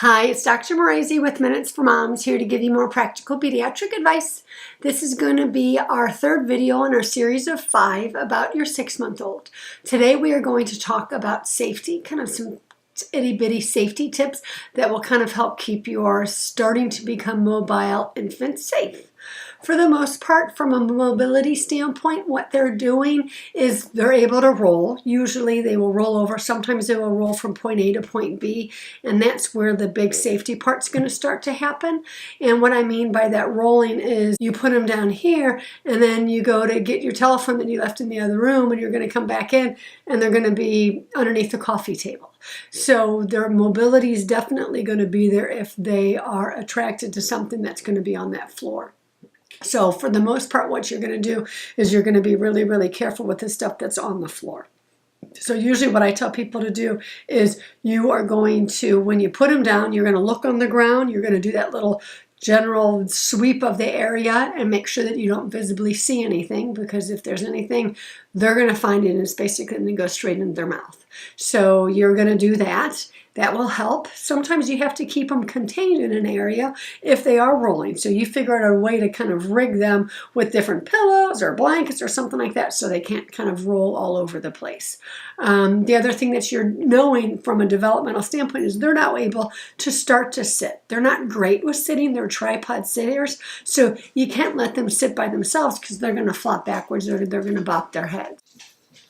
Hi, it's Dr. Morazy with Minutes for Moms here to give you more practical pediatric advice. This is going to be our third video in our series of 5 about your 6-month-old. Today we are going to talk about safety, kind of some itty-bitty safety tips that will kind of help keep your starting to become mobile infant safe. For the most part, from a mobility standpoint, what they're doing is they're able to roll. Usually they will roll over. Sometimes they will roll from point A to point B, and that's where the big safety part's going to start to happen. And what I mean by that rolling is you put them down here, and then you go to get your telephone that you left in the other room, and you're going to come back in, and they're going to be underneath the coffee table. So their mobility is definitely going to be there if they are attracted to something that's going to be on that floor. So for the most part, what you're going to do is you're going to be really, really careful with the stuff that's on the floor. So usually what I tell people to do is you are going to, when you put them down, you're going to look on the ground. You're going to do that little general sweep of the area and make sure that you don't visibly see anything, because if there's anything, they're going to find it and it's basically going to go straight into their mouth. So you're going to do that. That will help. Sometimes you have to keep them contained in an area if they are rolling. So you figure out a way to kind of rig them with different pillows or blankets or something like that so they can't kind of roll all over the place. The other thing that you're knowing from a developmental standpoint is they're not able to start to sit. They're not great with sitting. They're tripod sitters. So you can't let them sit by themselves because they're going to flop backwards or they're going to bop their head.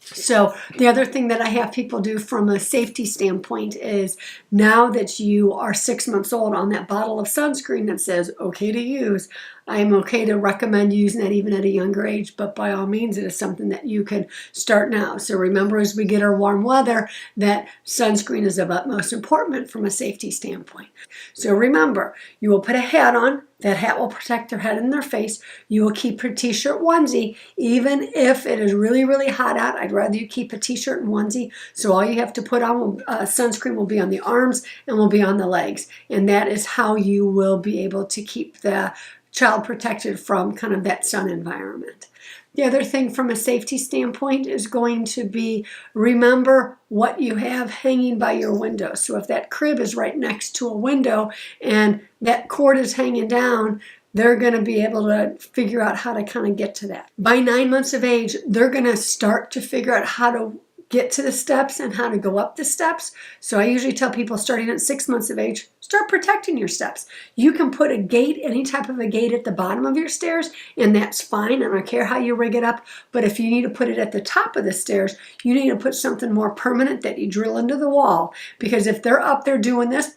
So the other thing that I have people do from a safety standpoint is now that you are 6 months old, on that bottle of sunscreen that says okay to use, I am okay to recommend using that even at a younger age, but by all means it is something that you can start now. So remember, as we get our warm weather, that sunscreen is of utmost importance from a safety standpoint. So remember, you will put a hat on. That hat will protect their head and their face. You will keep your t-shirt onesie. Even if it is really, really hot out, I'd rather you keep a t-shirt and onesie. So all you have to put on sunscreen will be on the arms and will be on the legs. And that is how you will be able to keep the child protected from kind of that sun environment. The other thing from a safety standpoint is going to be, remember what you have hanging by your window. So if that crib is right next to a window and that cord is hanging down, they're going to be able to figure out how to kind of get to that. By 9 months of age, they're going to start to figure out how to get to the steps and how to go up the steps. So I usually tell people starting at 6 months of age, start protecting your steps. You can put a gate, any type of a gate at the bottom of your stairs, and that's fine. I don't care how you rig it up. But if you need to put it at the top of the stairs, you need to put something more permanent that you drill into the wall. Because if they're up there doing this,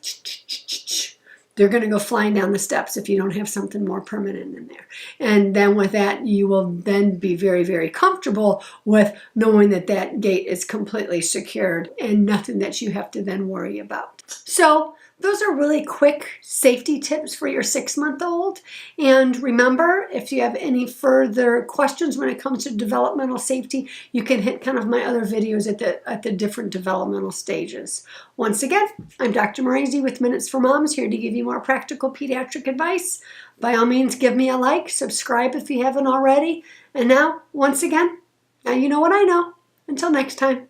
they're going to go flying down the steps if you don't have something more permanent in there. And then with that, you will then be very, very comfortable with knowing that that gate is completely secured and nothing that you have to then worry about. So those are really quick safety tips for your 6-month-old. And remember, if you have any further questions when it comes to developmental safety, you can hit kind of my other videos at the different developmental stages. Once again, I'm Dr. Morazy with Minutes for Moms, here to give you more practical pediatric advice. By all means, give me a like, subscribe if you haven't already. And now, once again, now you know what I know. Until next time.